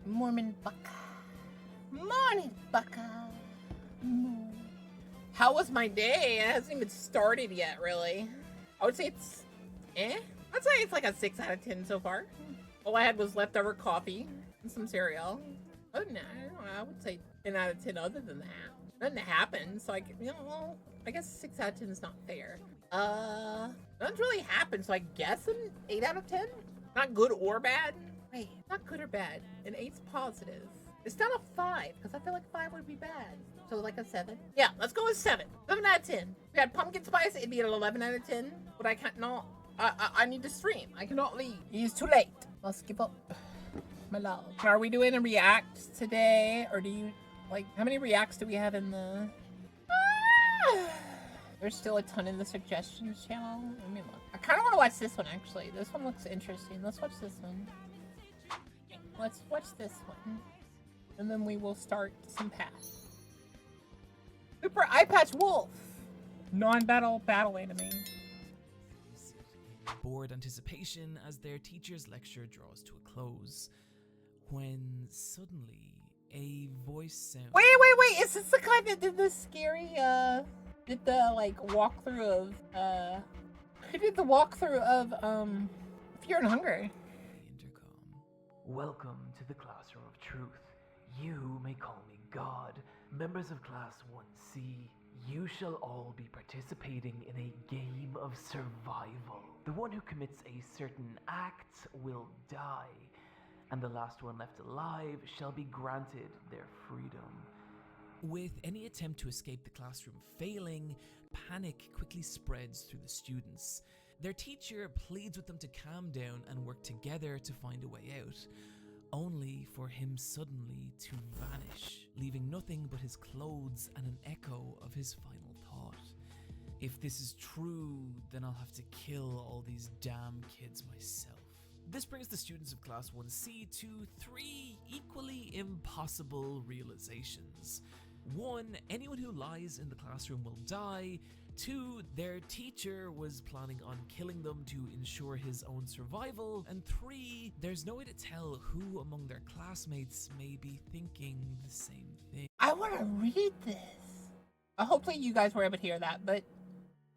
Mormon Bucka. Morning, Bucka. How was my day? It hasn't even started yet, really. I would say it's I'd say it's like a 6 out of 10 so far. All I had was leftover coffee and some cereal. Oh no, I would say 10 out of 10 other than that. Nothing happened, so I guess 6 out of 10 is not fair. Nothing's really happened, so I guess an 8 out of 10? Not good or bad? Wait, not good or bad. An 8's positive. It's not a 5, because I feel like 5 would be bad. So like a 7? Yeah, let's go with 7. 7 out of 10. If we had pumpkin spice, it'd be an 11 out of 10. But I can't not. I need to stream. I cannot leave. It's too late. I'll skip up. My love. Are we doing a react today? Or do you, like, how many reacts do we have in the... There's still a ton in the suggestions channel. Let me look. I kind of want to watch this one, actually. This one looks interesting. Let's watch this one. Let's watch this one. And then we will start some paths. Super Eyepatch Wolf. Non-battle battle anime. Bored anticipation as their teacher's lecture draws to a close, when suddenly a voice sounds. Wait! Is this the guy that did the scary, did the, like, walkthrough of, who did the walkthrough of, Fear and Hunger? The intercom. Welcome to the classroom of truth. You may call me God. Members of Class 1C, you shall all be participating in a game of survival. The one who commits a certain act will die, and the last one left alive shall be granted their freedom. With any attempt to escape the classroom failing, panic quickly spreads through the students. Their teacher pleads with them to calm down and work together to find a way out, only for him suddenly to vanish, leaving nothing but his clothes and an echo of his final thought. If this is true, then I'll have to kill all these damn kids myself. This brings the students of Class 1C to 3 equally impossible realizations. 1, anyone who lies in the classroom will die. 2, their teacher was planning on killing them to ensure his own survival. And 3, there's no way to tell who among their classmates may be thinking the same thing. I want to read this. Hopefully you guys were able to hear that, but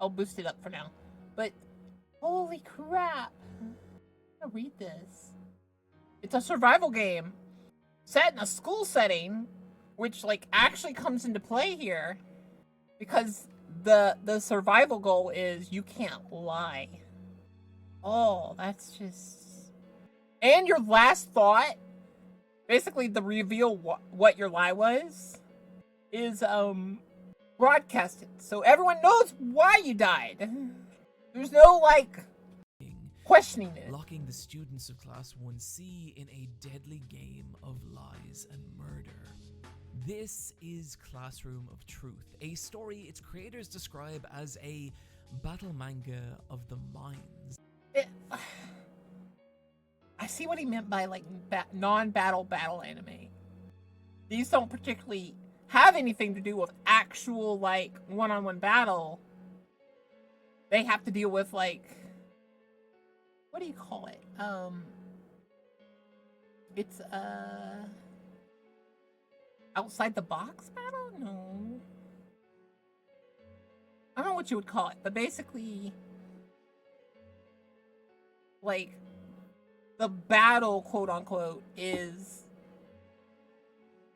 I'll boost it up for now. But holy crap. I'm going to read this. It's a survival game set in a school setting, which, like, actually comes into play here because the survival goal is you can't lie. Oh, that's just... And your last thought, basically the reveal what your lie was, is broadcasted. So everyone knows why you died. There's no, like, questioning it. Locking the students of Class 1C in a deadly game of lies and murder. This is Classroom of Truth, a story its creators describe as a battle manga of the minds. I see what he meant by, like, non-battle battle anime. These don't particularly have anything to do with actual, like, one-on-one battle. They have to deal with, like, what do you call it? It's outside the box battle? No. I don't know what you would call it, but basically, like, the battle, quote unquote, is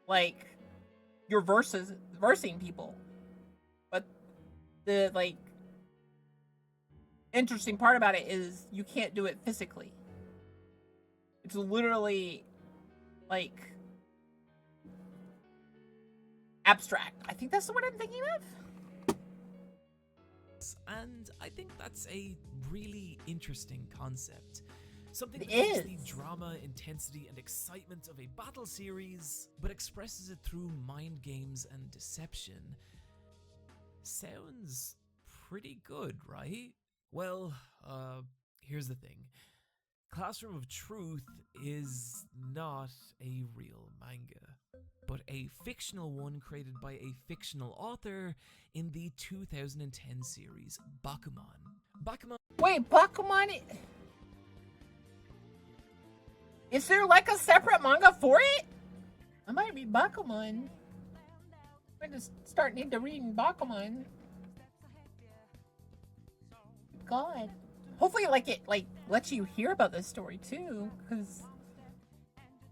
like you're versing people. But the, like, interesting part about it is you can't do it physically. It's literally, like, abstract. I think that's the word I'm thinking of. And I think that's a really interesting concept. Something that It takes is. the drama, intensity, and excitement of a battle series, but expresses it through mind games and deception. Sounds pretty good, right? Well, here's the thing. Classroom of Truth is not a real manga, but a fictional one created by a fictional author in the 2010 series Bakuman. Wait, Bakuman? Is there like a separate manga for it? I might read Bakuman. I just start need to reading Bakuman. God. Hopefully it lets you hear about this story too, because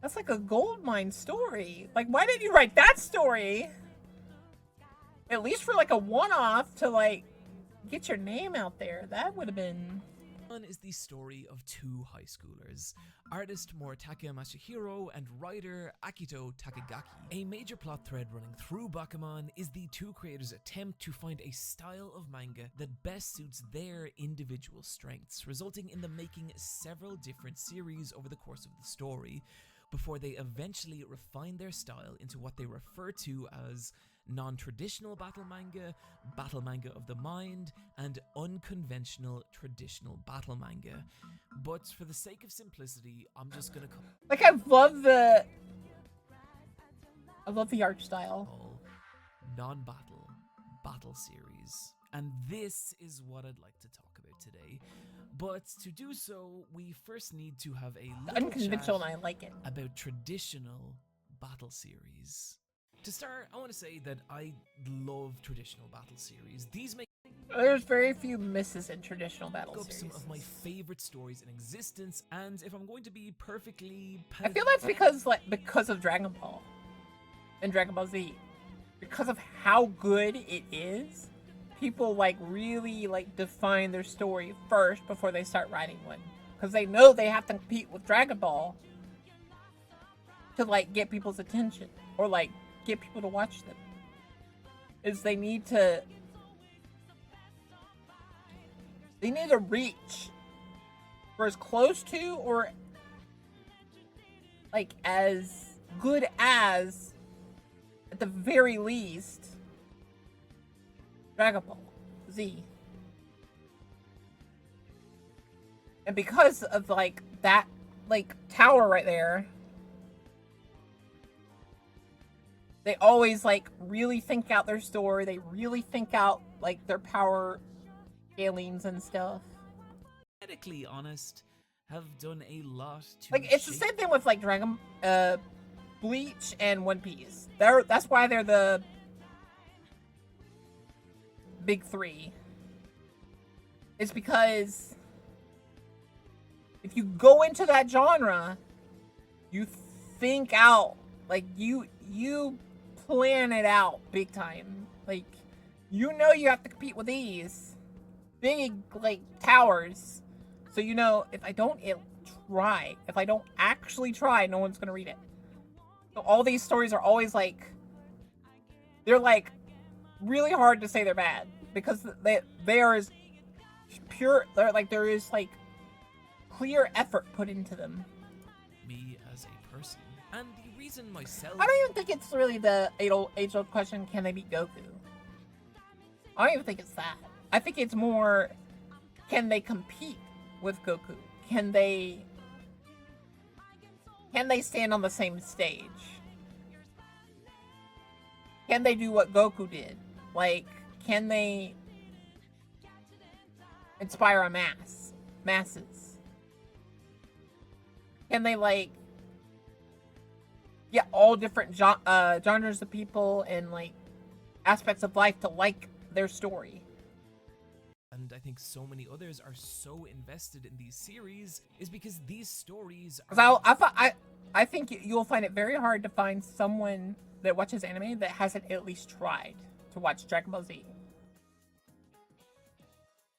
that's like a gold mine story. Like, why didn't you write that story? At least for like a one-off to like get your name out there. That would have been... One is the story of two high schoolers, artist Moritaka Masahiro and writer Akito Takagaki. A major plot thread running through Bakuman is the two creators' attempt to find a style of manga that best suits their individual strengths, resulting in them making several different series over the course of the story, before they eventually refine their style into what they refer to as non-traditional battle manga of the mind, and unconventional traditional battle manga. But for the sake of simplicity, I'm just gonna call Like, I love the art style. non-battle battle series. And this is what I'd like to talk about today. But to do so, we first need to have a little Unconventional, chat and I like it. about traditional battle series. To start, I want to say that I love traditional battle series. These make There's very few misses in traditional battle up some series. of my favorite stories in existence, and if I'm going to be perfectly I feel that's because of Dragon Ball and Dragon Ball Z. Because of how good it is, people really define their story first before they start writing one. Because they know they have to compete with Dragon Ball to get people's attention or get people to watch them. They need to reach for as close to or as good as, at the very least, Dragon Ball Z. And because of that tower right there, they always really think out their story. They really think out their power scalings and stuff. Medically honest, have done a lot to It's the same thing with Dragon Bleach and One Piece. That's why they're the big three. It's because if you go into that genre, you think out, you plan it out big time. You have to compete with these big towers. So if I don't actually try, no one's gonna read it. So all these stories are always they're really hard to say they're bad because they are as pure. There is clear effort put into them. Me as a person, and the reason myself. I don't even think it's really the age-old question: can they beat Goku? I don't even think it's that. I think it's more: can they compete with Goku? Can they stand on the same stage? Can they do what Goku did? Can they inspire a masses? Can they get all different genres of people and aspects of life to their story? And I think so many others are so invested in these series is because these stories are... I think you'll find it very hard to find someone that watches anime that hasn't at least tried to watch Dragon Ball Z.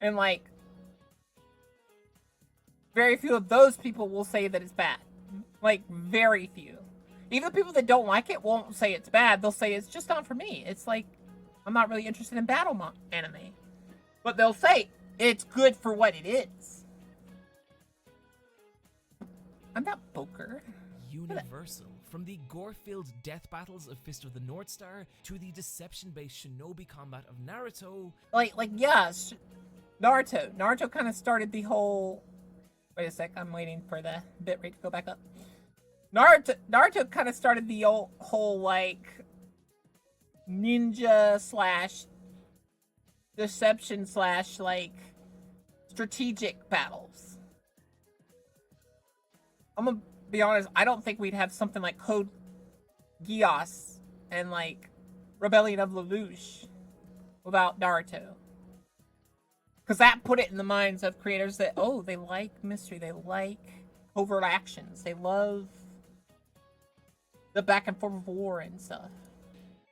And very few of those people will say that it's bad. Very few. Even the people that don't like it won't say it's bad. They'll say it's just not for me. It's I'm not really interested in battle anime. But they'll say it's good for what it is. I'm not Boker. Universal. From the gore-filled death battles of Fist of the North Star to the deception-based shinobi combat of Naruto. Yes, Naruto. Naruto kind of started the whole... Wait a sec, I'm waiting for the bitrate to go back up. Naruto kind of started the whole ninja / deception / strategic battles. be honest, I don't think we'd have something like Code Geass and like Rebellion of Lelouch without Naruto. Because that put it in the minds of creators that, oh, they like mystery, they like covert actions, they love the back and forth of war and stuff.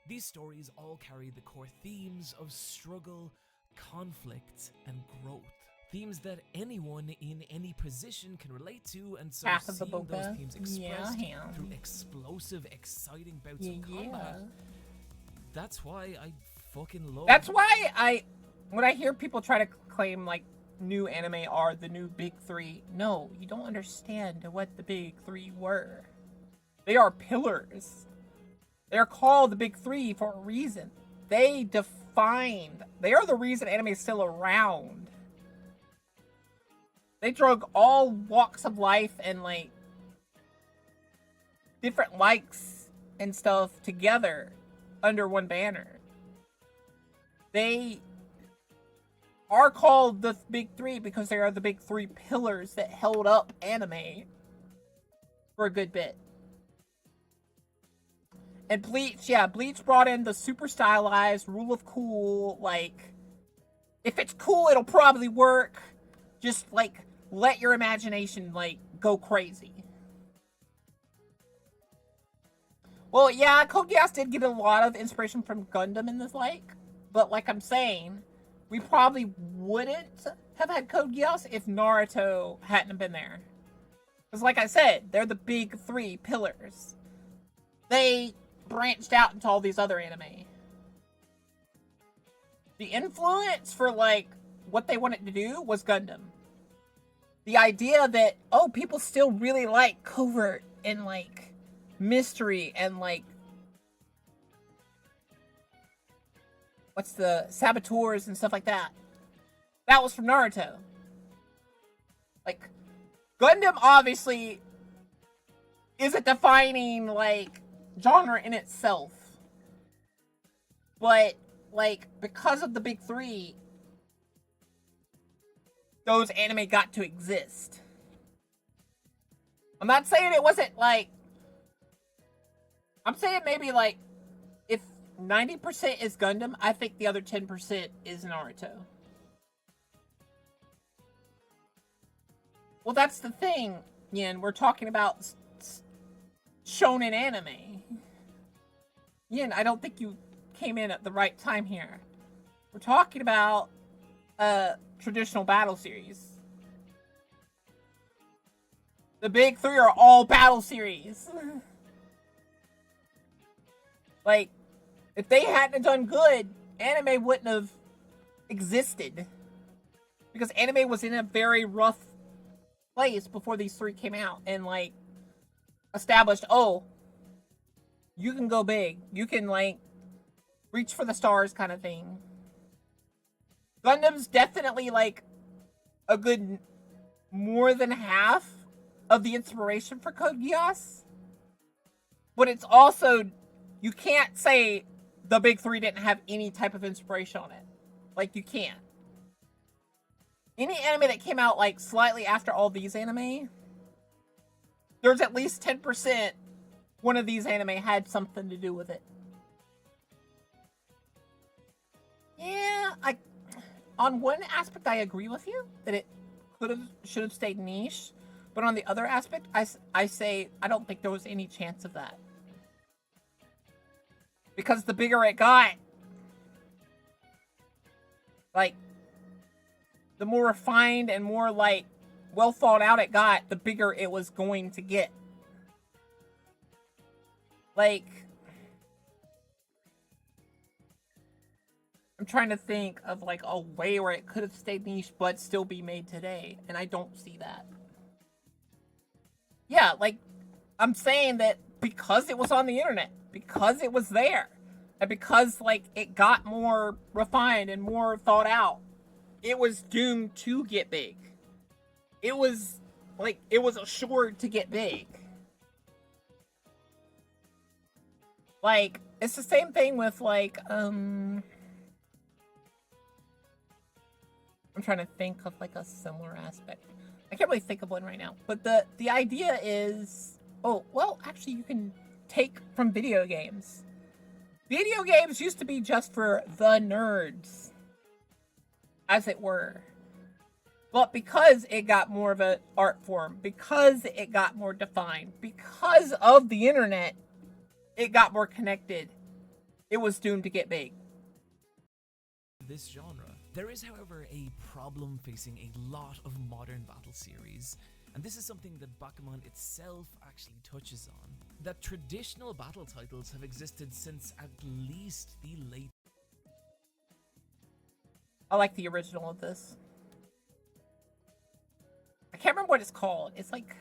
These stories all carry the core themes of struggle, conflict, and growth. Themes that anyone in any position can relate to, and so Half of the seeing those Boka. themes expressed Yeah. through explosive, exciting bouts of combat, that's why I fucking love That's why when I hear people try to claim like new anime are the new big three, no, you don't understand what the big three were. They are pillars. They're called the big three for a reason. They are the reason anime is still around. They drug all walks of life and like different likes and stuff together under one banner. They are called the big three because they are the big three pillars that held up anime for a good bit. And Bleach brought in the super stylized rule of cool, like, if it's cool, it'll probably work. Just, like, let your imagination, like, go crazy. Well, yeah, Code Geass did get a lot of inspiration from Gundam in this, like, but like I'm saying, we probably wouldn't have had Code Geass if Naruto hadn't been there. Because like I said, they're the big three pillars. They branched out into all these other anime. The influence for, like, what they wanted to do was Gundam. The idea that, oh, people still really like covert and, like, mystery and, like, what's the saboteurs and stuff like that. That was from Naruto. Like, Gundam obviously is a defining, like, genre in itself. But, like, because of the big three, those anime got to exist. I'm not saying it wasn't, like, I'm saying maybe, like, if 90% is Gundam, I think the other 10% is Naruto. Well, that's the thing, Yin. We're talking about shonen anime. Yin, I don't think you came in at the right time here. We're talking about traditional battle series. The big three are all battle series. Like, if they hadn't done good, anime wouldn't have existed. Because anime was in a very rough place before these three came out and, like, established, oh, you can go big. You can, like, reach for the stars kind of thing. Gundam's definitely, like, a good more than half of the inspiration for Code Geass. But it's also, you can't say the big three didn't have any type of inspiration on it. Like, you can't. Any anime that came out, like, slightly after all these anime, there's at least 10% one of these anime had something to do with it. Yeah, on one aspect, I agree with you that it should have stayed niche. But on the other aspect, I say I don't think there was any chance of that. Because the bigger it got, like, the more refined and more, like, well thought out it got, the bigger it was going to get. Like, I'm trying to think of, like, a way where it could have stayed niche but still be made today, and I don't see that. Yeah, like, I'm saying that because it was on the internet, because it was there, and because, like, it got more refined and more thought out, it was doomed to get big. It was, like, it was assured to get big. Like, it's the same thing with, like, I'm trying to think of, like, a similar aspect. I can't really think of one right now. But the idea is, oh, well, actually you can take from video games. Video games used to be just for the nerds, as it were. But because it got more of an art form, because it got more defined, because of the internet, it got more connected. It was doomed to get big. This genre. There is, however, a problem facing a lot of modern battle series, and this is something that Bakuman itself actually touches on. That traditional battle titles have existed since at least the late... I like the original of this. I can't remember what it's called. It's like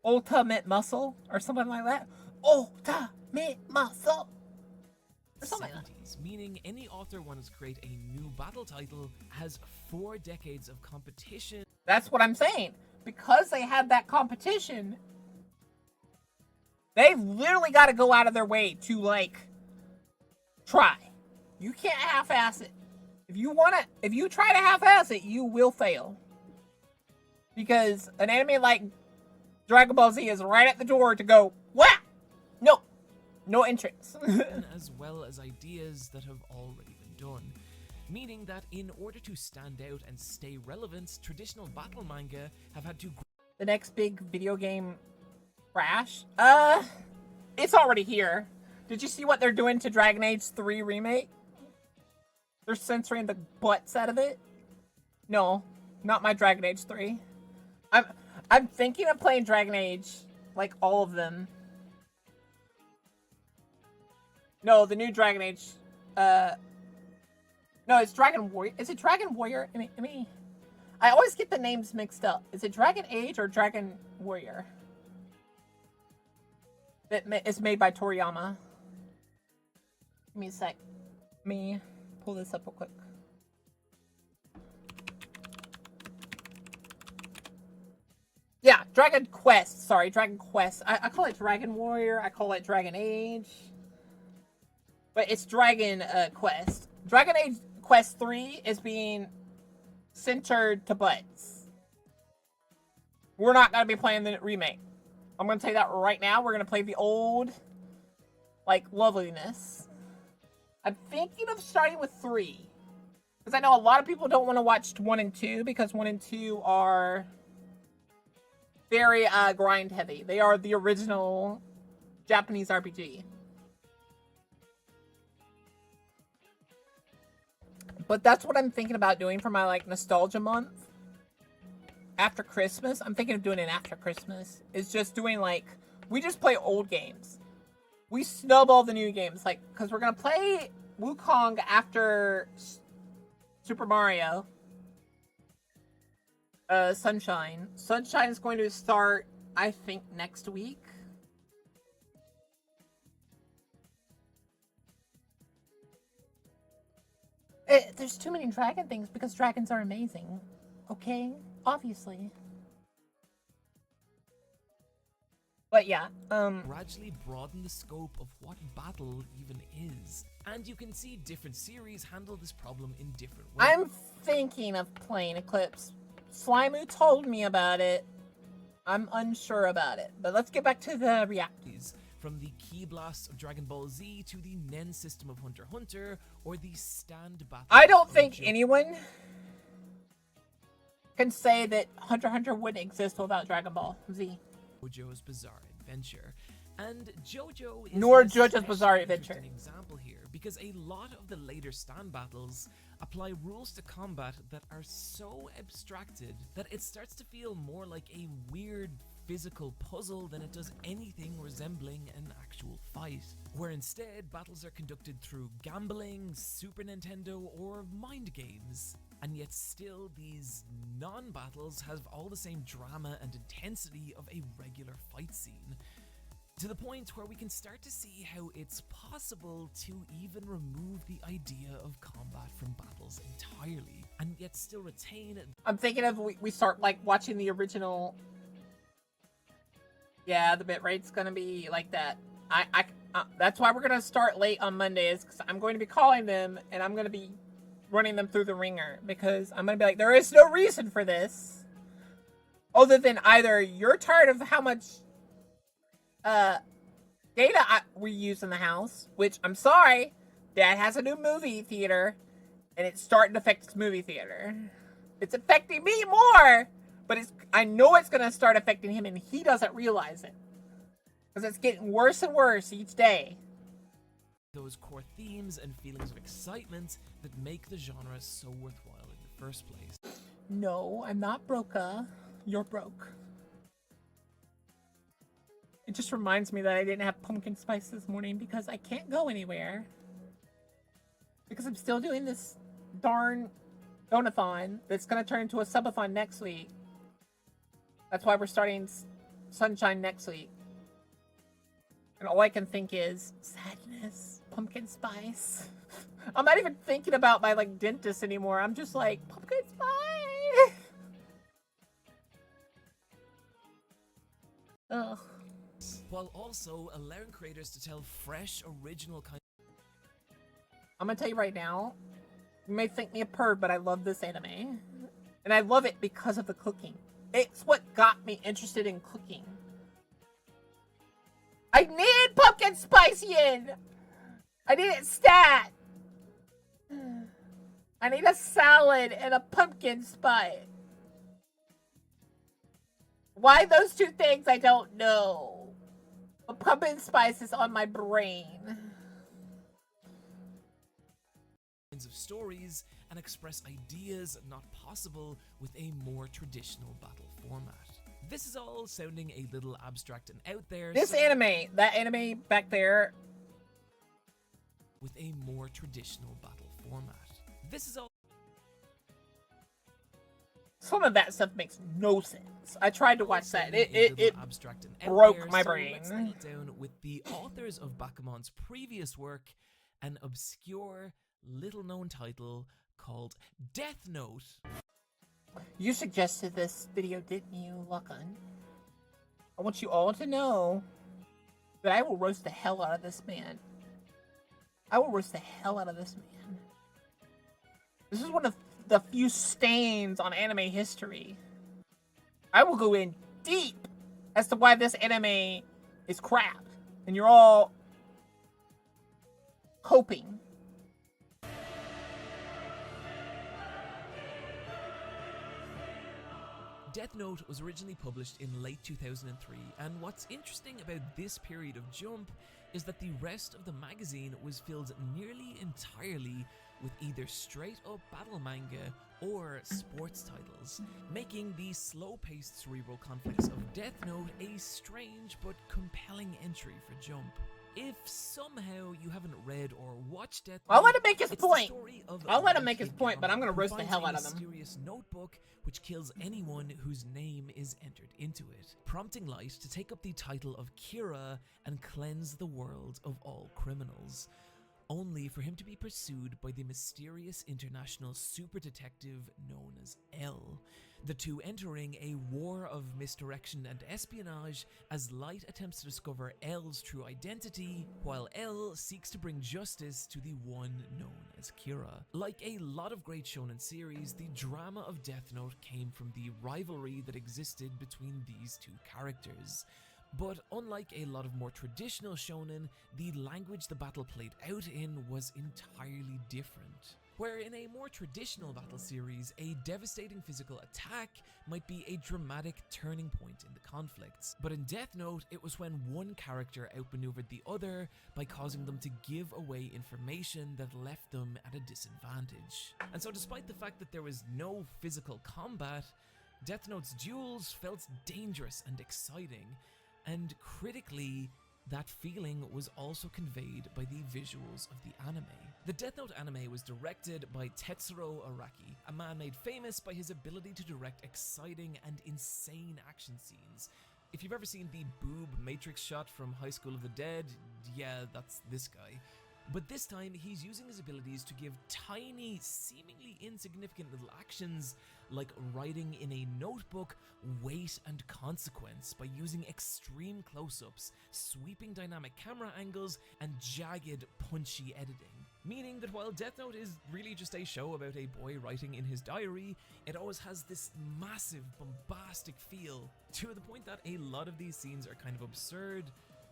Ultimate Muscle or something like that. Ultimate Muscle. Or something like that. 70s, meaning any author wanting to create a new battle title has 4 decades of competition. That's what I'm saying. Because they had that competition, they literally got to go out of their way to, like, try. You can't half-ass it. If you try to half-ass it, you will fail. Because an anime like Dragon Ball Z is right at the door to go, wah! No entrance. As well as ideas that have already been done. Meaning that in order to stand out and stay relevant, traditional battle manga have had to... The next big video game crash? It's already here. Did you see what they're doing to Dragon Age 3 Remake? They're censoring the butts out of it? No, not my Dragon Age 3. I'm thinking of playing Dragon Age, like all of them. No, the new Dragon Age. No, it's Dragon Warrior. Is it Dragon Warrior? I always get the names mixed up. Is it Dragon Age or Dragon Warrior? It's made by Toriyama. Give me a sec. Let me pull this up real quick. Yeah, Dragon Quest. Sorry, Dragon Quest. I call it Dragon Warrior. I call it Dragon Age. But it's Dragon Quest. Dragon Age Quest 3 is being centered to butts. We're not going to be playing the remake. I'm going to tell you that right now. We're going to play the old, like, loveliness. I'm thinking of starting with 3. Because I know a lot of people don't want to watch 1 and 2. Because 1 and 2 are very grind heavy. They are the original Japanese RPG. But that's what I'm thinking about doing for my, like, nostalgia month. After Christmas. I'm thinking of doing it after Christmas. It's just doing, like, we just play old games. We snub all the new games. Like, because we're going to play Wukong after Super Mario. Sunshine. Sunshine is going to start, I think, next week. There's too many dragon things because dragons are amazing. Okay? Obviously. But yeah, gradually broaden the scope of what battle even is. And you can see different series handle this problem in different ways. I'm thinking of playing Eclipse. Slimu told me about it. I'm unsure about it. But let's get back to the realities. From the Ki Blasts of Dragon Ball Z to the Nen system of Hunter x Hunter, or the stand battle. I don't think anyone can say that Hunter x Hunter wouldn't exist without Dragon Ball Z. JoJo's Bizarre Adventure. And JoJo is Nor JoJo's Bizarre Adventure. An example here, because a lot of the later stand battles apply rules to combat that are so abstracted that it starts to feel more like a weird physical puzzle than it does anything resembling an actual fight, where instead battles are conducted through gambling, Super Nintendo, or mind games. And yet still these non-battles have all the same drama and intensity of a regular fight scene, to the point where we can start to see how it's possible to even remove the idea of combat from battles entirely, and yet still retain... I'm thinking of we start like watching the original. Yeah, the bitrate's gonna be like that. That's why we're gonna start late on Mondays, because I'm going to be calling them and I'm gonna be running them through the ringer, because I'm gonna be like, there is no reason for this. Other than either you're tired of how much data we use in the house, which I'm sorry, Dad has a new movie theater, and it's starting to affect his movie theater. It's affecting me more, but I know it's going to start affecting him, and he doesn't realize it. Because it's getting worse and worse each day. Those core themes and feelings of excitement that make the genre so worthwhile in the first place. No, I'm not broke. You're broke. It just reminds me that I didn't have pumpkin spice this morning because I can't go anywhere. Because I'm still doing this darn donathon that's going to turn into a subathon next week. That's why we're starting Sunshine next week. And all I can think is sadness, pumpkin spice. I'm not even thinking about my dentist anymore. I'm just like, pumpkin spice. Ugh. While also allowing creators to tell fresh, original kind. I'm gonna tell you right now, you may think me a perv, but I love this anime. And I love it because of the cooking. It's what got me interested in cooking. I need pumpkin spice in! I need it stat! I need a salad and a pumpkin spice. Why those two things, I don't know. But pumpkin spice is on my brain. Of stories and express ideas not possible with a more traditional battle format. This is all sounding a little abstract and out there. This anime, that anime back there, with a more traditional battle format. This is all. Some of that stuff makes no sense. I tried to watch that. It abstract and broke my brain. Let's settle down with the authors of Bakumon's previous work, an obscure, little-known title called Death Note. You suggested this video, didn't you, Lucan? I want you all to know that I will roast the hell out of this man. I will roast the hell out of this man. This is one of the few stains on anime history. I will go in deep as to why this anime is crap. And you're all hoping. Death Note was originally published in late 2003, and what's interesting about this period of Jump is that the rest of the magazine was filled nearly entirely with either straight-up battle manga or sports titles, making the slow-paced cerebral conflicts of Death Note a strange but compelling entry for Jump. If somehow you haven't read or watched Death Note, I'll let him make his it's point. the story of I'll let him a make his kid point, but I'm gonna who roast the finds hell a out of him. mysterious notebook which kills anyone whose name is entered into it, prompting Light to take up the title of Kira and cleanse the world of all criminals, only for him to be pursued by the mysterious international super detective known as L, the two entering a war of misdirection and espionage as Light attempts to discover L's true identity, while L seeks to bring justice to the one known as Kira. Like a lot of great shonen series, the drama of Death Note came from the rivalry that existed between these two characters. But unlike a lot of more traditional shonen, the language the battle played out in was entirely different. Where in a more traditional battle series, a devastating physical attack might be a dramatic turning point in the conflicts. But in Death Note, it was when one character outmaneuvered the other by causing them to give away information that left them at a disadvantage. And so despite the fact that there was no physical combat, Death Note's duels felt dangerous and exciting, and critically, that feeling was also conveyed by the visuals of the anime. The Death Note anime was directed by Tetsuro Araki, a man made famous by his ability to direct exciting and insane action scenes. If you've ever seen the boob Matrix shot from High School of the Dead, yeah, that's this guy. But this time, he's using his abilities to give tiny, seemingly insignificant little actions, like writing in a notebook, weight and consequence by using extreme close-ups, sweeping dynamic camera angles, and jagged, punchy editing. meaning that while Death Note is really just a show about a boy writing in his diary, it always has this massive, bombastic feel, to the point that a lot of these scenes are kind of absurd,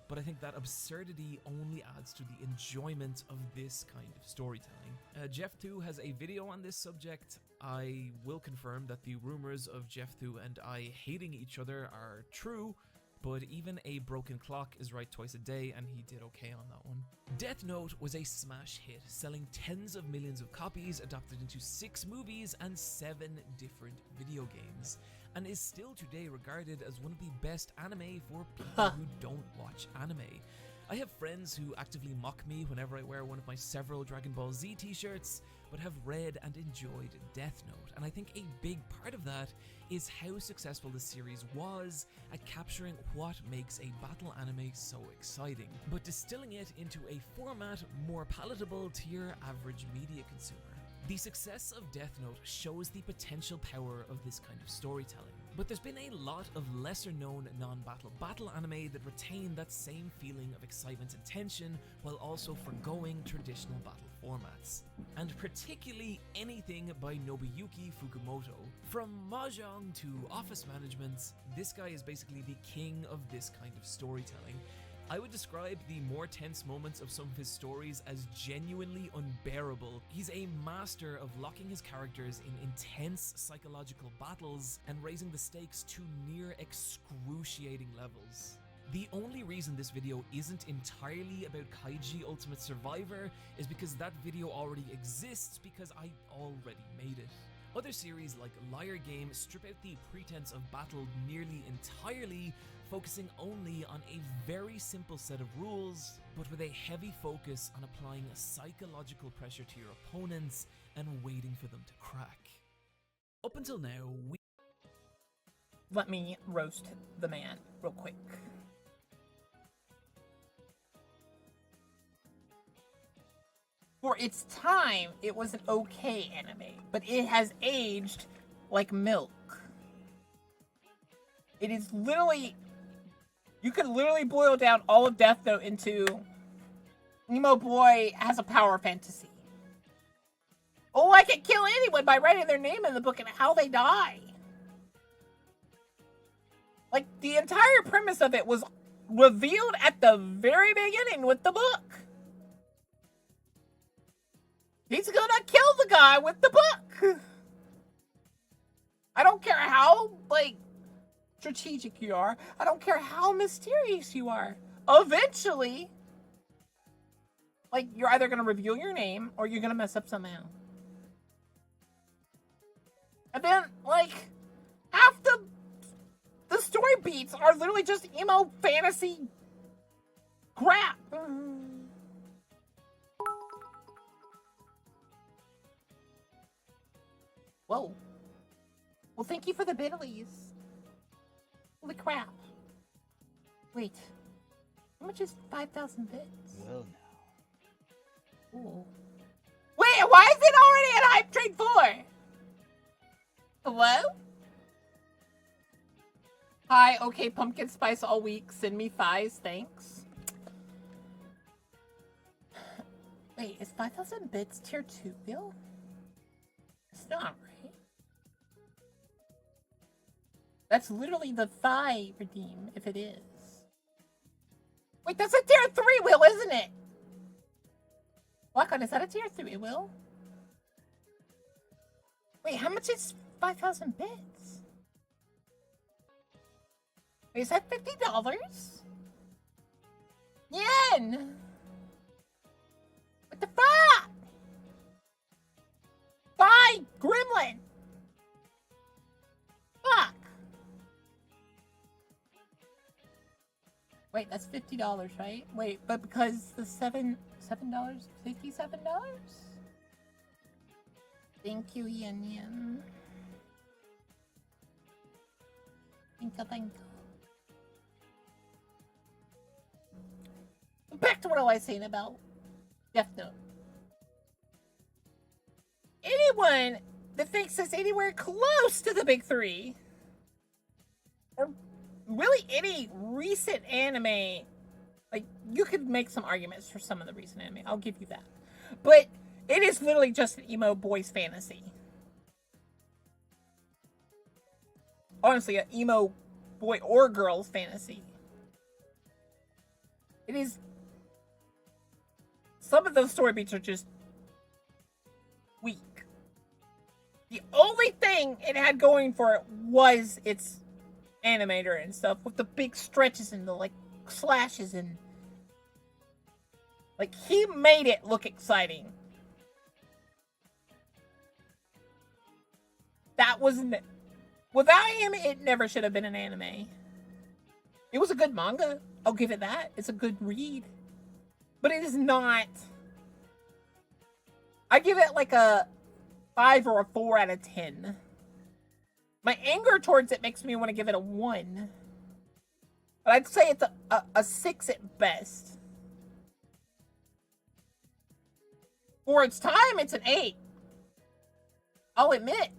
but I think that absurdity only adds to the enjoyment of this kind of storytelling. Jeff2 has a video on this subject. I will confirm that the rumors of Jeff2 and I hating each other are true, but even a broken clock is right twice a day, and he did okay on that one. Death Note was a smash hit, selling tens of millions of copies, adapted into 6 movies and 7 different video games, and is still today regarded as one of the best anime for people who don't watch anime. I have friends who actively mock me whenever I wear one of my several Dragon Ball Z t-shirts, but have read and enjoyed Death Note, and I think a big part of that is how successful the series was at capturing what makes a battle anime so exciting, but distilling it into a format more palatable to your average media consumer. The success of Death Note shows the potential power of this kind of storytelling, but there's been a lot of lesser known non-battle battle anime that retain that same feeling of excitement and tension while also forgoing traditional battle formats. And particularly anything by Nobuyuki Fukumoto. From Mahjong to Office Management, this guy is basically the king of this kind of storytelling. I would describe the more tense moments of some of his stories as genuinely unbearable. He's a master of locking his characters in intense psychological battles and raising the stakes to near excruciating levels. The only reason this video isn't entirely about Kaiji Ultimate Survivor is because that video already exists because I already made it. Other series like Liar Game strip out the pretense of battle nearly entirely, focusing only on a very simple set of rules, but with a heavy focus on applying psychological pressure to your opponents and waiting for them to crack. Up until now, Let me roast the man real quick. For its time, it was an okay anime, but it has aged like milk. It is literally... You could literally boil down all of Death Note into emo boy has a power fantasy. Oh, I can kill anyone by writing their name in the book and how they die. Like, the entire premise of it was revealed at the very beginning with the book. He's gonna kill the guy with the book. I don't care how, like, strategic you are. I don't care how mysterious you are. Eventually, like, you're either gonna reveal your name or you're gonna mess up somehow. And then, like, half the story beats are literally just emo fantasy crap. Whoa. Well, thank you for the Bidleys. Holy crap. Wait. How much is 5,000 bits? Well now. Ooh. Wait, why is it already at Hype Train 4? Hello? Hi, okay, pumpkin spice all week. Send me thighs, thanks. Wait, is 5,000 bits tier 2, Bill? It's not, right? That's literally the thigh redeem, if it is. Wait, that's a tier 3, Will, isn't it? Wacon, is that a tier 3, Will? Wait, how much is 5,000 bits? Wait, is that $50? Yen! What the fuck? Bye, Gremlin! Fuck! Wait, that's $50, right? Wait, but because the $7, $57? Thank you, Yen. Thank you. Back to what I was saying about Death Note. Anyone that thinks it's anywhere close to the big three, or really any recent anime, like, you could make some arguments for some of the recent anime, I'll give you that. But it is literally just an emo boy's fantasy. Honestly, an emo boy or girl's fantasy. It is. Some of those story beats are just weak. The only thing it had going for it was its animator and stuff, with the big stretches and the like slashes, and like he made it look exciting. That wasn't. Without him, it never should have been an anime. It was a good manga. I'll give it that. It's a good read. But it is not. I give it like a 5 or a 4 out of 10. My anger towards it makes me want to give it a 1. But I'd say it's a 6 at best. For its time, it's an 8. I'll admit,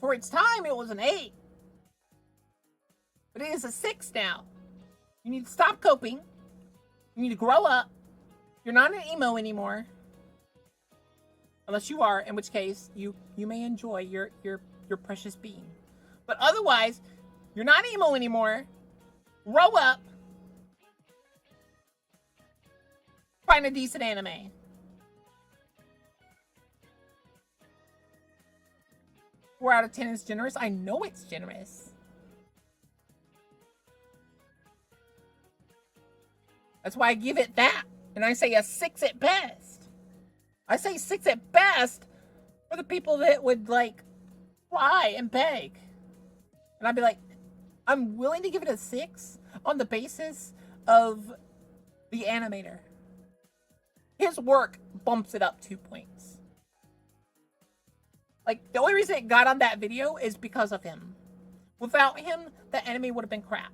for its time, it was an 8. But it is a 6 now. You need to stop coping. You need to grow up. You're not an emo anymore. Unless you are, in which case you may enjoy your precious being. But otherwise, you're not emo anymore. Grow up. Find a decent anime. Four out of 10 is generous. I know it's generous. That's why I give it that. And I say a 6 at best. I say 6 at best for the people that would, like, cry and beg. And I'd be like, I'm willing to give it a 6 on the basis of the animator. His work bumps it up 2 points. Like, the only reason it got on that video is because of him. Without him, the anime would have been crap.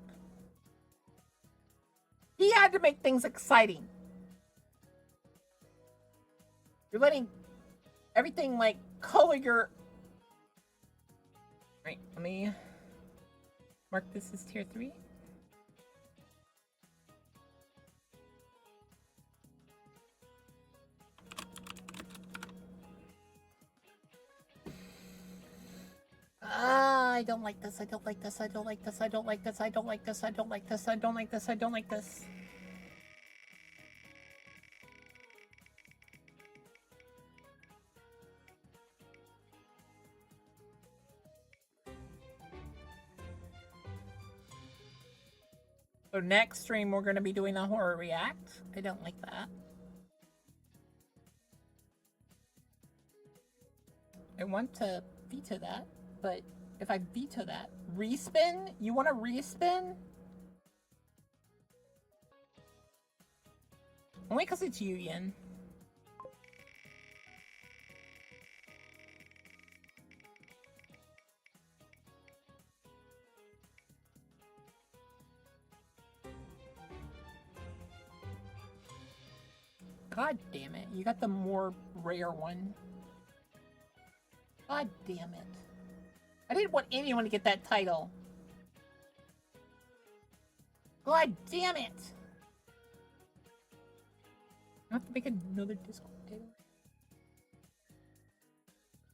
He had to make things exciting. You're letting everything, like, color your... Right, let me mark this as tier 3. I don't like this, I don't like this, I don't like this, I don't like this, I don't like this, I don't like this, I don't like this, I don't like this. So next stream we're going to be doing a horror react. I don't like that. I want to veto that, but if I veto that, respin? You want to respin? Only because it's you, Yin. God damn it. You got the more rare one. God damn it. I didn't want anyone to get that title. God damn it. I have to make another Discord title.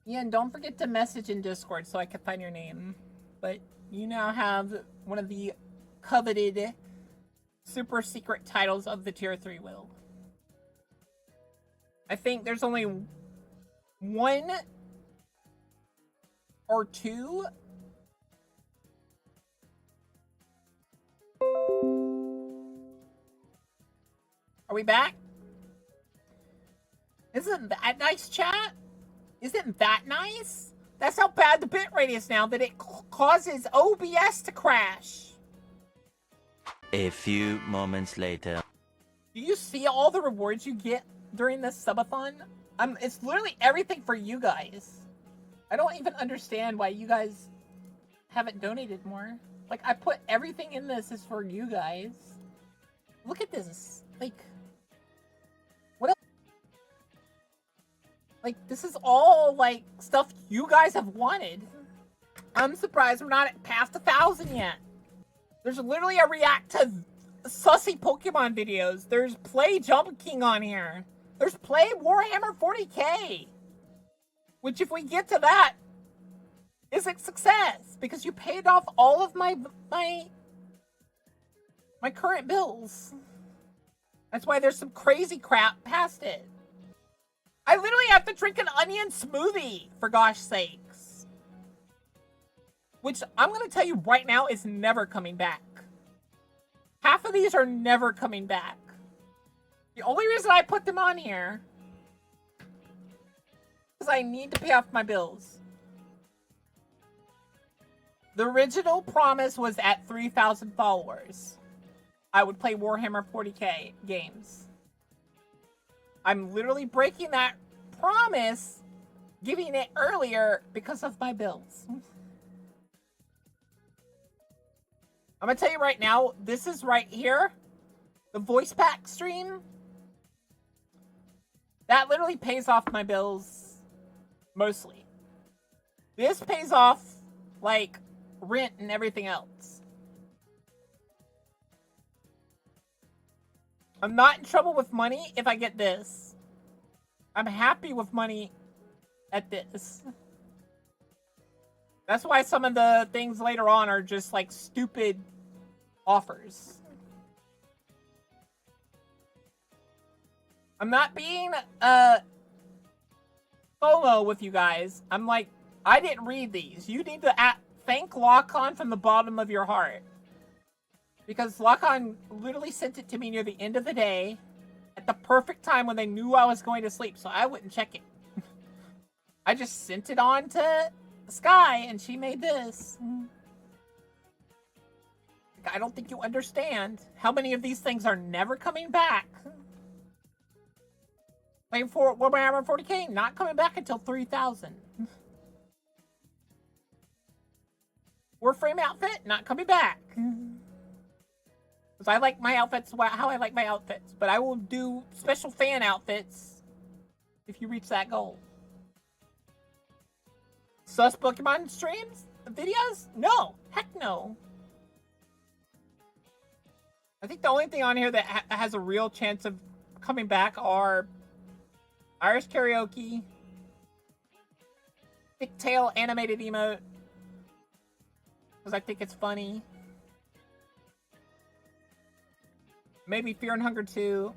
Yeah, and don't forget to message in Discord so I can find your name. But you now have one of the coveted super secret titles of the tier 3 will. I think there's only 1 or 2. Are we back? Isn't that nice, chat? Isn't that nice? That's how bad the bitrate is now, that it causes OBS to crash. A few moments later. Do you see all the rewards you get during this subathon? It's literally everything for you guys. I don't even understand why you guys haven't donated more. Like, I put everything in this is for you guys. Look at this. Like, what else? Like, this is all, like, stuff you guys have wanted. I'm surprised we're not past 1,000 yet. There's literally a react to sussy Pokemon videos. There's Play Jump King on here. There's Play Warhammer 40k. Which, if we get to that, is a success. Because you paid off all of my current bills. That's why there's some crazy crap past it. I literally have to drink an onion smoothie, for gosh sakes. Which, I'm going to tell you right now, is never coming back. Half of these are never coming back. The only reason I put them on here is I need to pay off my bills. The original promise was at 3,000 followers, I would play Warhammer 40k games. I'm literally breaking that promise, giving it earlier because of my bills. I'm gonna tell you right now, this is right here, the voice pack stream. That literally pays off my bills, mostly. This pays off, like, rent and everything else. I'm not in trouble with money if I get this. I'm happy with money at this. That's why some of the things later on are just, like, stupid offers. I'm not being FOMO with you guys. I'm like, I didn't read these. You need to thank Lockon from the bottom of your heart. Because Lockon literally sent it to me near the end of the day at the perfect time when they knew I was going to sleep, so I wouldn't check it. I just sent it on to Sky, and she made this. I don't think you understand how many of these things are never coming back. Playing for Warhammer 40k, not coming back until 3,000. Warframe outfit, not coming back. Because I like my outfits how I like my outfits. But I will do special fan outfits if you reach that goal. Sus Pokemon streams? Videos? No. Heck no. I think the only thing on here that has a real chance of coming back are Irish Karaoke, Thick Tail animated emote, because I think it's funny. Maybe Fear and Hunger 2.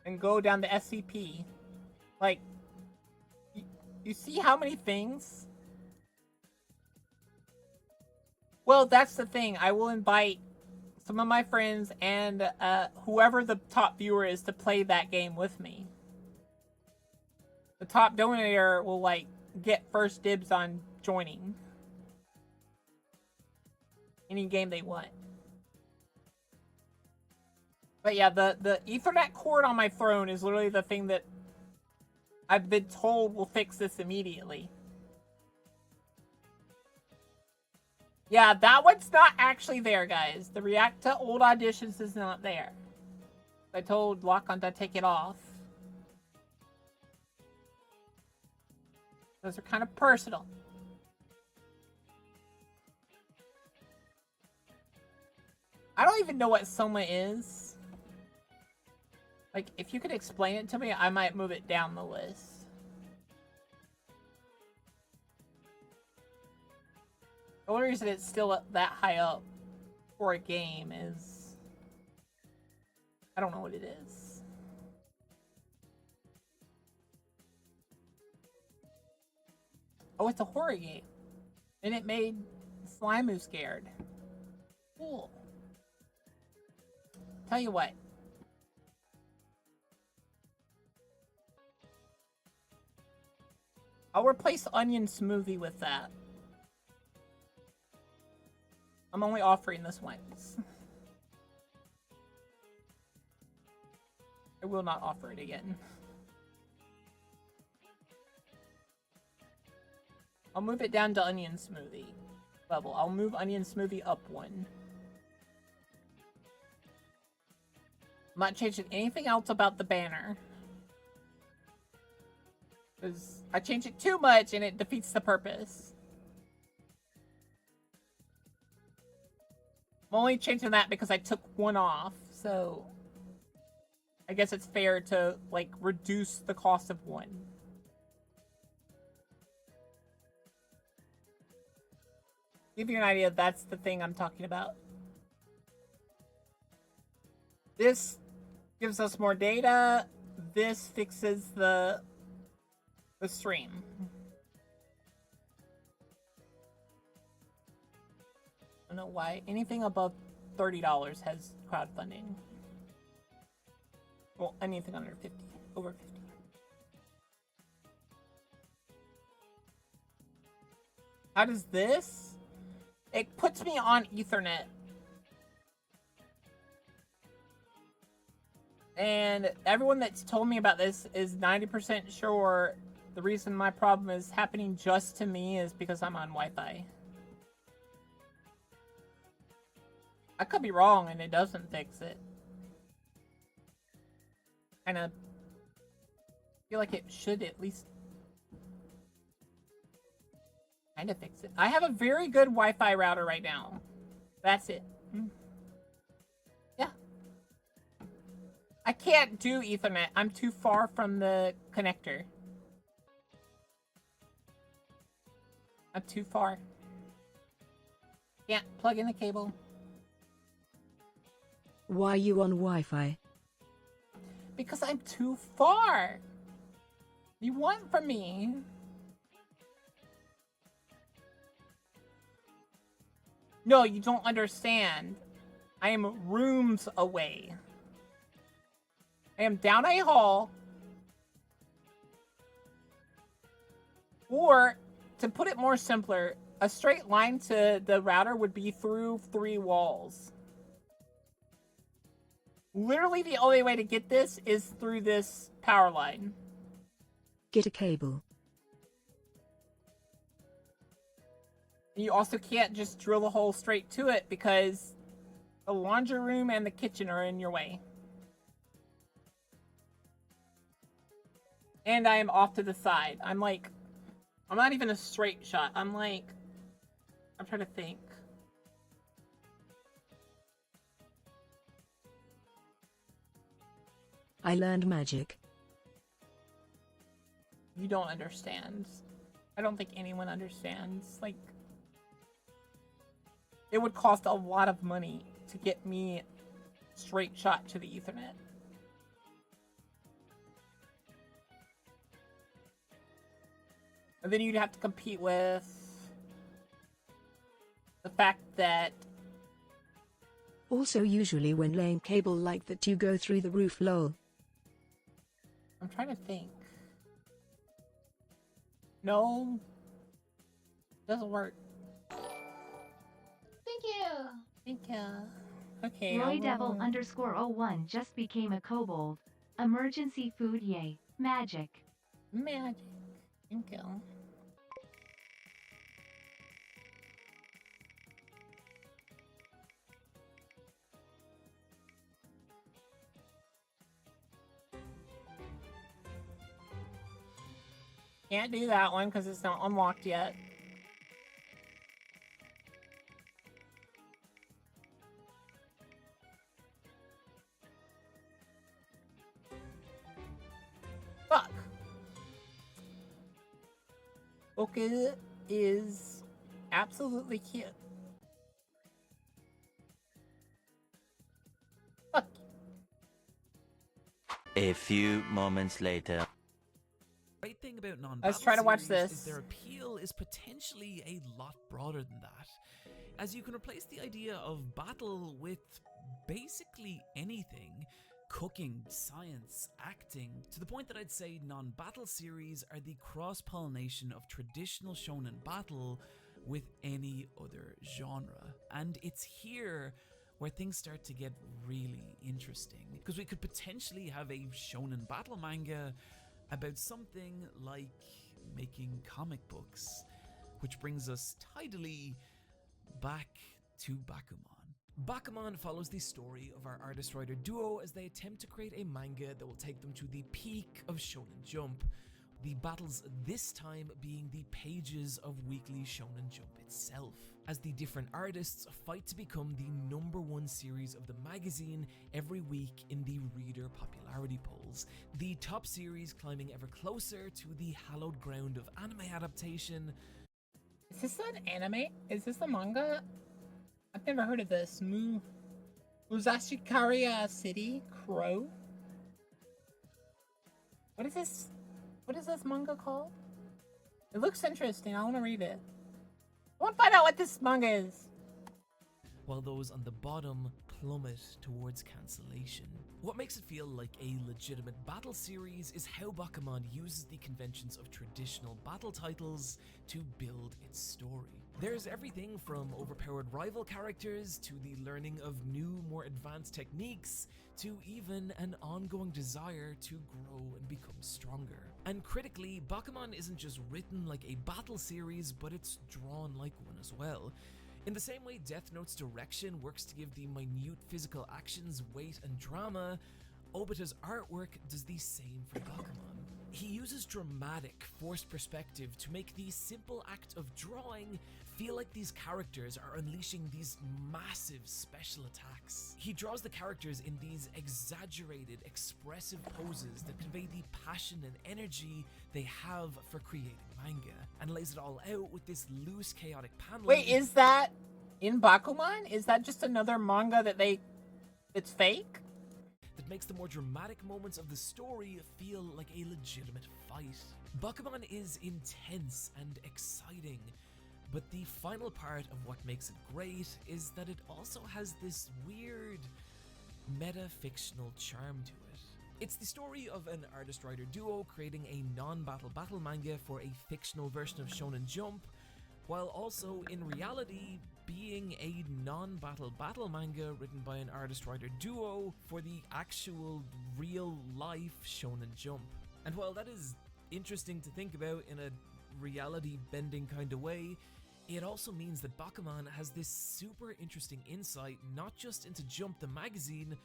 And go down to SCP. Like, you see how many things? Well, that's the thing. I will invite some of my friends and whoever the top viewer is to play that game with me. The top donator will, like, get first dibs on joining any game they want. But yeah, the Ethernet cord on my phone is literally the thing that I've been told will fix this immediately. Yeah, that one's not actually there, guys. The React to Old Auditions is not there. I told Lockon to take it off. Those are kind of personal. I don't even know what Soma is. Like, if you could explain it to me, I might move it down the list. The only reason it's still that high up for a game is... I don't know what it is. Oh, it's a horror game. And it made Slimu scared. Cool. Tell you what. I'll replace Onion Smoothie with that. I'm only offering this once. I will not offer it again. I'll move it down to Onion Smoothie level. I'll move Onion Smoothie up one. I'm not changing anything else about the banner. Because I change it too much and it defeats the purpose. I'm only changing that because I took one off, so I guess it's fair to, like, reduce the cost of one. Give you an idea, that's the thing I'm talking about. This gives us more data. This fixes the stream. I don't know why. Anything above $30 has crowdfunding. Well, anything under 50, over 50. How does this? It puts me on Ethernet. And everyone that's told me about this is 90% sure the reason my problem is happening just to me is because I'm on Wi-Fi. I could be wrong and it doesn't fix it. Kind of feel like it should at least kind of fix it. I have a very good Wi-Fi router right now. That's it. Yeah. I can't do Ethernet. I'm too far from the connector. I'm too far. Can't plug in the cable. Why are you on Wi-Fi? Because I'm too far. You want from me? No, you don't understand. I am rooms away. I am down a hall. Or, to put it more simpler, a straight line to the router would be through 3 walls. Literally the only way to get this is through this power line. Get a cable. You also can't just drill a hole straight to it because the laundry room and the kitchen are in your way. And I am off to the side. I'm not even a straight shot. I'm trying to think. I learned magic. You don't understand. I don't think anyone understands. Like, it would cost a lot of money to get me straight shot to the Ethernet. And then you'd have to compete with the fact that... Also, usually when laying cable like that, you go through the roof, lol. I'm trying to think. No. Doesn't work. Thank you. Thank you. Okay. Roy Devil _01 just became a kobold. Emergency food, yay. Magic. Magic. Thank you. Can't do that one because it's not unlocked yet. Fuck. Okay, is absolutely cute. Fuck. A few moments later. Great thing about non-battle Let's try to watch series this. is their appeal is potentially a lot broader than that, as you can replace the idea of battle with basically anything. Cooking, science, acting, to the point that I'd say non-battle series are the cross-pollination of traditional shonen battle with any other genre. And it's here where things start to get really interesting, because we could potentially have a shonen battle manga about something like making comic books, which brings us tidily back to Bakuman. Bakuman follows the story of our artist-writer duo as they attempt to create a manga that will take them to the peak of Shonen Jump, the battles this time being the pages of Weekly Shonen Jump itself. as the different artists fight to become the #1 series of the magazine every week in the reader popularity polls. The top series climbing ever closer to the hallowed ground of anime adaptation. Is this an anime? Is this a manga? I've never heard of this. Muzashikaria City Crow? What is this? What is this manga called? It looks interesting. I want to read it. I want to find out what this manga is. While those on the bottom plummet towards cancellation. What makes it feel like a legitimate battle series is how Bakuman uses the conventions of traditional battle titles to build its story. There's everything from overpowered rival characters to the learning of new, more advanced techniques to even an ongoing desire to grow and become stronger. And critically, Bakuman isn't just written like a battle series, but it's drawn like one as well. In the same way Death Note's direction works to give the minute physical actions weight and drama, Obita's artwork does the same for Bakuman. He uses dramatic, forced perspective to make the simple act of drawing feel like these characters are unleashing these massive special attacks. He draws the characters in these exaggerated, expressive poses that convey the passion and energy they have for creating manga, and lays it all out with this loose, chaotic paneling. Wait, is that in Bakuman? Is that just another manga it's fake? That makes the more dramatic moments of the story feel like a legitimate fight. Bakuman is intense and exciting, but the final part of what makes it great is that it also has this weird meta-fictional charm to it. It's the story of an artist-writer duo creating a non-battle battle manga for a fictional version of Shonen Jump, while also in reality being a non-battle battle manga written by an artist-writer duo for the actual real-life Shonen Jump. And while that is interesting to think about in a reality-bending kind of way, it also means that Bakuman has this super interesting insight not just into Jump the magazine,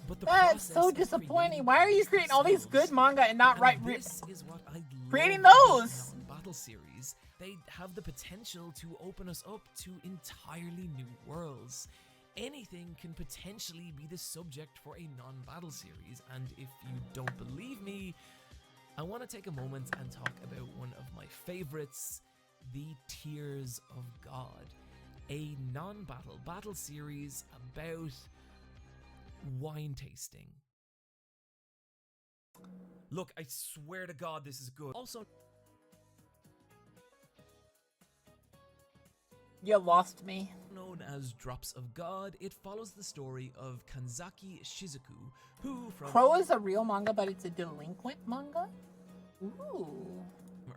but the That's process so of disappointing. creating Why are you creating all these themselves. good manga and not And this is what I creating love about those? the battle series. They have the potential to open us up to entirely new worlds. Anything can potentially be the subject for a non-battle series, and if you don't believe me, I want to take a moment and talk about one of my favorites, The Tears of God, a non-battle battle series about wine tasting. Look, I swear to God this is good. Also, You lost me. known as Drops of God, it follows the story of Kanzaki Shizuku, who from Crow is a real manga, but it's a delinquent manga? Ooh.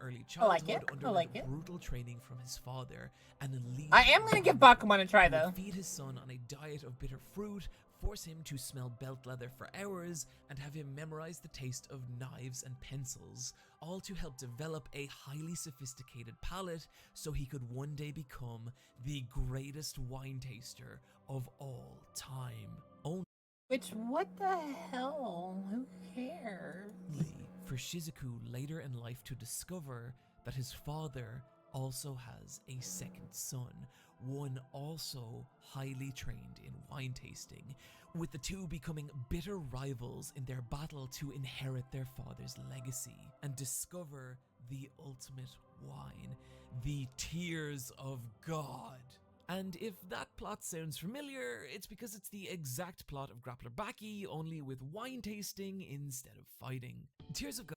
early I like childhood it. I underwent like it. brutal training from his father, and elite I am gonna give Bakuman a try, He though. would feed his son on a diet of bitter fruit, force him to smell belt leather for hours, and have him memorize the taste of knives and pencils, all to help develop a highly sophisticated palate so he could one day become the greatest wine taster of all time. Only Which, what the hell? Who cares? for Shizuku later in life to discover that his father also has a second son, one also highly trained in wine tasting, with the two becoming bitter rivals in their battle to inherit their father's legacy and discover the ultimate wine, the Tears of God. And if that plot sounds familiar, it's because it's the exact plot of Grappler Baki, only with wine tasting instead of fighting. Tears of God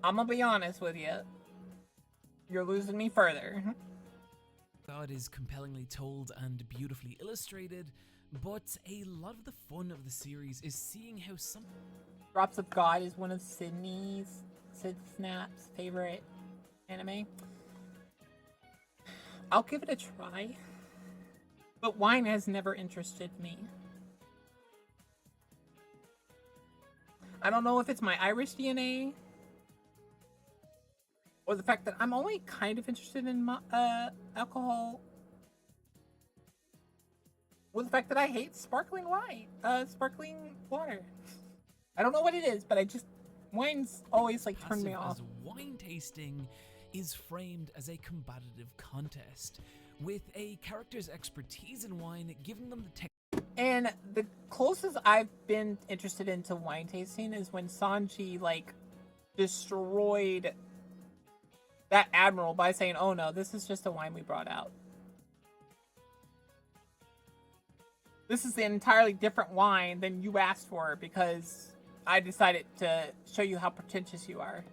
I'm gonna be honest with you. You're losing me further. is compellingly told and beautifully illustrated, but a lot of the fun of the series is seeing how some Drops of God is one of Sid Snap's favorite anime. I'll give it a try. But wine has never interested me. I don't know if it's my Irish DNA or the fact that I'm only kind of interested in alcohol, or the fact that I hate sparkling wine, sparkling water. I don't know what it is, but wine's always like turned me off. as wine tasting is framed as a combative contest, with a character's expertise in wine giving them the And the closest I've been interested into wine tasting is when Sanji, like, destroyed that admiral by saying, oh no, this is just a wine we brought out. This is an entirely different wine than you asked for because I decided to show you how pretentious you are.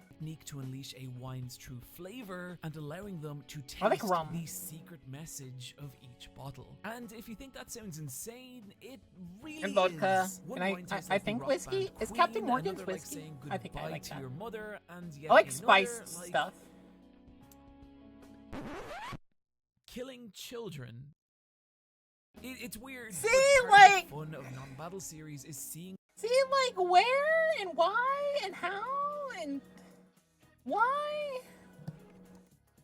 technique to unleash a wine's true flavor and allowing them to I like taste rum. the secret message of each bottle. And if you think that sounds insane, it really And vodka. is. One And wine tastes I like the think rock whiskey. band Is Queen, Captain Morgan's another like whiskey? saying I think I goodbye like to that. your mother, and yet I like another, spiced like stuff. killing children. It's weird. See, but part of like- the fun of non-battle series is seeing See, like, where and why and how and why?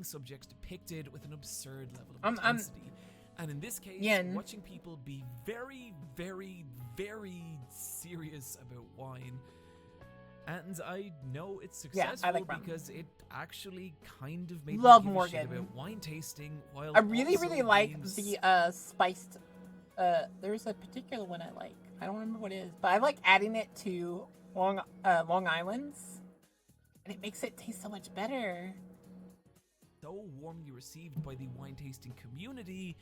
subjects depicted with an absurd level of I'm- intensity. And in this case, Yen. watching people be very, very, very serious about wine. And I know it's Yeah, I successful like rum. because it actually kind of made Love me give a shit Morgan. about wine tasting while I really, also really like being the spiced. There's a particular one I like. I don't remember what it is, but I like adding it to Long Island's, and it makes it taste so much better. so warmly received by the wine tasting community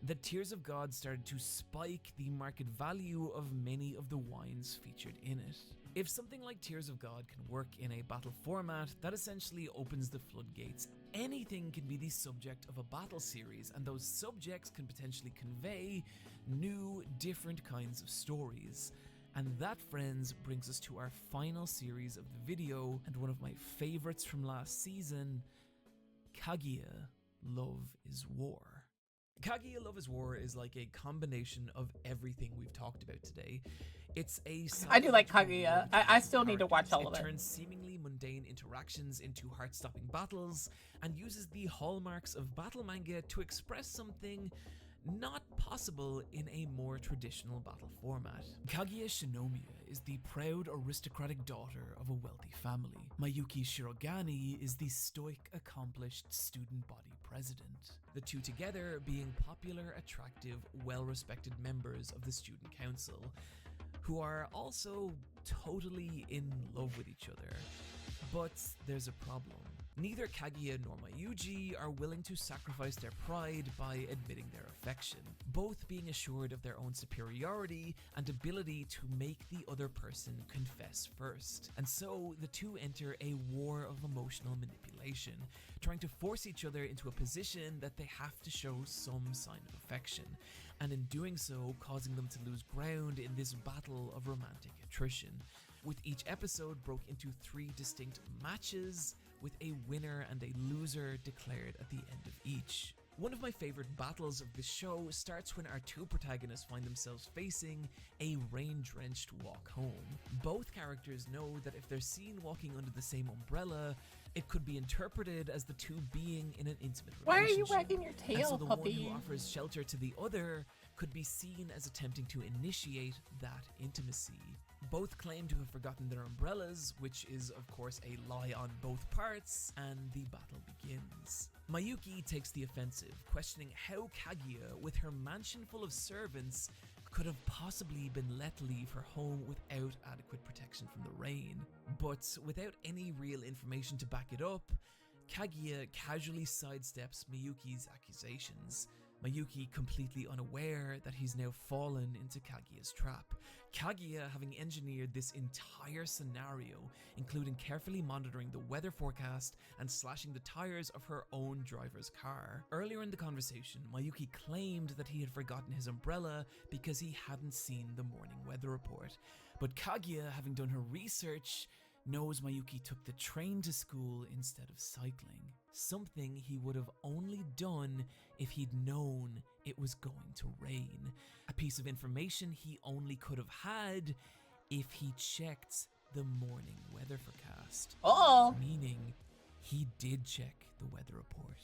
that Tears of God started to spike the market value of many of the wines featured in it. If something like Tears of God can work in a battle format, that essentially opens the floodgates. Anything can be the subject of a battle series, and those subjects can potentially convey new, different kinds of stories. And that, friends, brings us to our final series of the video, and one of my favorites from last season, Kaguya, Love is War. Kaguya Love is War is like a combination of everything we've talked about today. It's a I do like psychological Kaguya. war I still need to watch characters. all of it. Turns seemingly mundane interactions into heart-stopping battles and uses the hallmarks of battle manga to express something not possible in a more traditional battle format. Kaguya Shinomiya is the proud aristocratic daughter of a wealthy family. Mayuki Shirogane is the stoic, accomplished student body president. The two together being popular, attractive, well-respected members of the student council, who are also totally in love with each other. But there's a problem. Neither Kaguya nor Mayuji are willing to sacrifice their pride by admitting their affection, both being assured of their own superiority and ability to make the other person confess first. And so the two enter a war of emotional manipulation, trying to force each other into a position that they have to show some sign of affection, and in doing so causing them to lose ground in this battle of romantic attrition, with each episode broke into 3 distinct matches, with a winner and a loser declared at the end of each. One of my favorite battles of this show starts when our two protagonists find themselves facing a rain-drenched walk home. Both characters know that if they're seen walking under the same umbrella, it could be interpreted as the two being in an intimate Why are you relationship. wagging your And tail, so the one puppy? who offers shelter to the other could be seen as attempting to initiate that intimacy. Both claim to have forgotten their umbrellas, which is of course a lie on both parts, and the battle begins. Mayuki takes the offensive, questioning how Kaguya, with her mansion full of servants, could have possibly been let leave her home without adequate protection from the rain. But without any real information to back it up, Kaguya casually sidesteps Miyuki's accusations, Mayuki completely unaware that he's now fallen into Kaguya's trap. Kaguya having engineered this entire scenario, including carefully monitoring the weather forecast and slashing the tires of her own driver's car. Earlier in the conversation, Mayuki claimed that he had forgotten his umbrella because he hadn't seen the morning weather report. But Kaguya, having done her research, knows Mayuki took the train to school instead of cycling, something he would have only done if he'd known it was going to rain, a piece of information he only could have had if he checked the morning weather forecast. Oh, Meaning, he did check the weather report.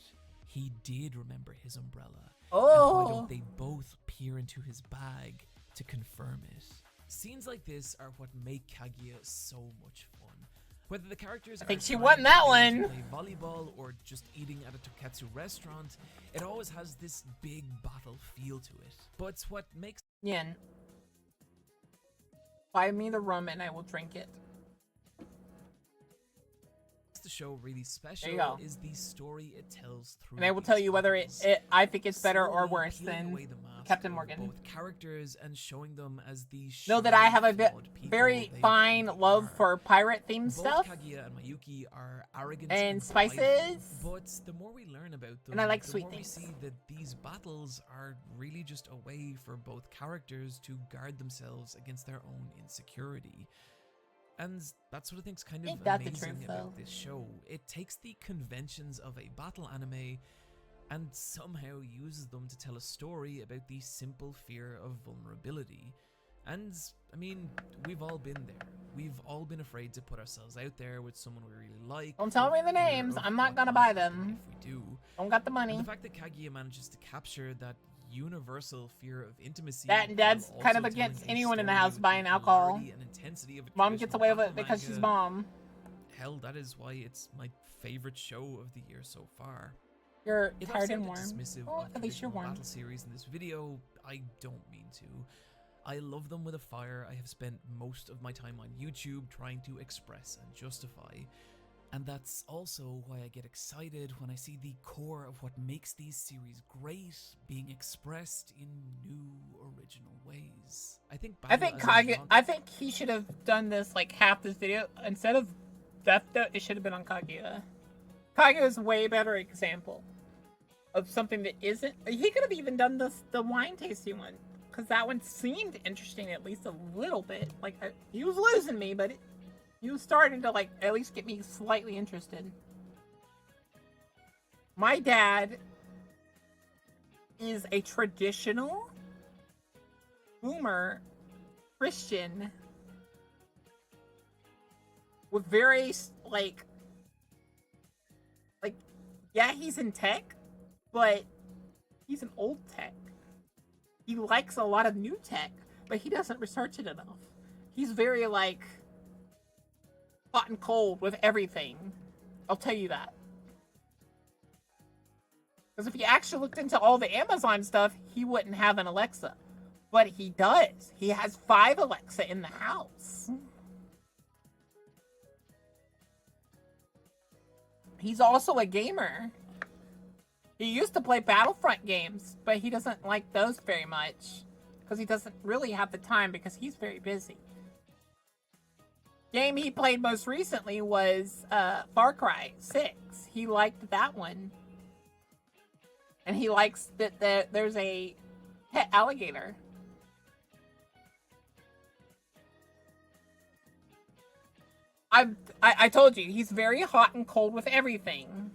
He did remember his umbrella. And why oh. don't they both peer into his bag to confirm it? Scenes like this are what make Kaguya so much fun. Whether the characters I think are she trying won that to one. play volleyball or just eating at a tokatsu restaurant, it always has this big battle feel to it. But what makes Yin. Buy me the rum and I will drink it. the show really special go. is the story it tells through. And I will tell these you whether battles. I think it's better or Slowly worse peeling than away the mask Captain of Morgan. both characters and showing them as the Know that I have a flawed people very they fine really love are. for pirate themed Both stuff. Kaguya and Mayuki are arrogant And prideful, spices. but the more we learn about them, And I like the sweet more we things. see that these battles are really just a way for both characters to guard themselves against their own insecurity. And that's what I think's kind of Ain't that the amazing truth, about though? this show. It takes the conventions of a battle anime and somehow uses them to tell a story about the simple fear of vulnerability. And, I mean, we've all been there. We've all been afraid to put ourselves out there with someone we really like. Don't tell for me the fear names. of I'm not what gonna might buy happen them. If we do. Don't got the And money. the fact that Kaguya manages to capture that universal fear of intimacy. That and Dad's while kind of also telling against a anyone in the story house with buying the alcohol. hilarity and intensity of a Mom gets traditional away with it battle because she's manga. mom. Hell, that is why it's my favorite show of the year so far. You're If I've tired and sounded warm. dismissive Oh, of at least you're traditional warm. battle series in this video, I don't mean to. I love them with a fire. I have spent most of my time on YouTube trying to express and justify. And that's also why I get excited when I see the core of what makes these series great being expressed in new, original ways. I think I think I think he should have done this like half this video instead of Death Note. It should have been on Kaguya. Kaguya is a way better example of something that isn't. He could have even done the wine tasting one because that one seemed interesting at least a little bit. Like he was losing me, but he was starting to like at least get me slightly interested. My dad is a traditional boomer Christian with very like yeah, he's in tech, but he's an old tech. He likes a lot of new tech, but he doesn't research it enough. He's very like hot and cold with everything. I'll tell you that. Because if he actually looked into all the Amazon stuff, he wouldn't have an Alexa. But he does. He has 5 Alexa in the house. He's also a gamer. He used to play Battlefront games, but he doesn't like those very much. Because he doesn't really have the time because he's very busy. Game he played most recently was Far Cry 6. He liked that one. And he likes that there's a pet alligator. I told you, he's very hot and cold with everything.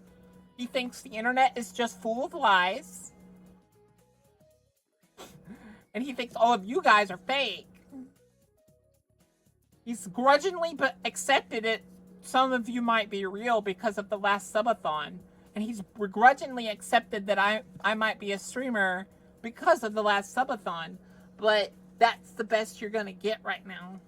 He thinks the internet is just full of lies. And he thinks all of you guys are fake. He's grudgingly but accepted it. Some of you might be real because of the last subathon. And he's begrudgingly accepted that I might be a streamer because of the last subathon. But that's the best you're gonna get right now.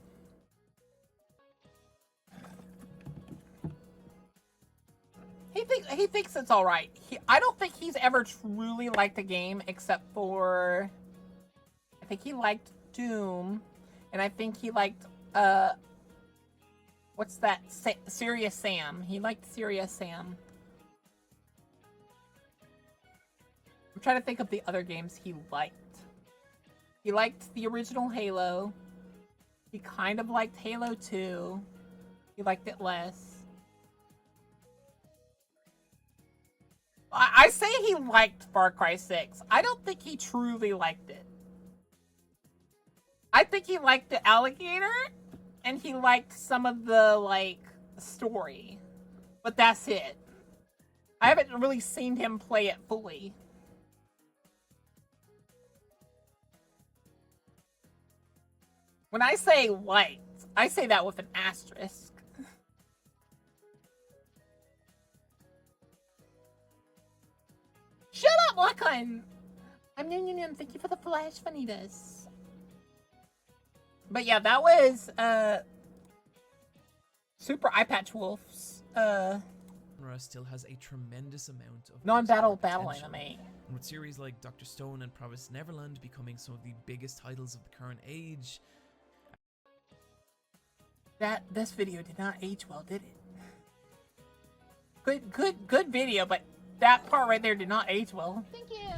He thinks it's all right. I don't think he's ever truly liked a game except for I think he liked Doom, and I think he liked what's that? Serious Sam. He liked Serious Sam. I'm trying to think of the other games he liked. He liked the original Halo. He kind of liked Halo 2. He liked it less. I say he liked Far Cry 6. I don't think he truly liked it. I think he liked the alligator, and he liked some of the, like, story. But that's it. I haven't really seen him play it fully. When I say liked, I say that with an asterisk. Shut up, Lakan! I'm Yum. Thank you for the flash, Vanitas. But yeah, that was Super Eyepatch Wolves. Genre still has a tremendous amount of Non-battle potential. battle anime. And with series like Dr. Stone and Promised Neverland becoming some of the biggest titles of the current age, This video did not age well, did it? Good video, but that part right there did not age well. Thank you.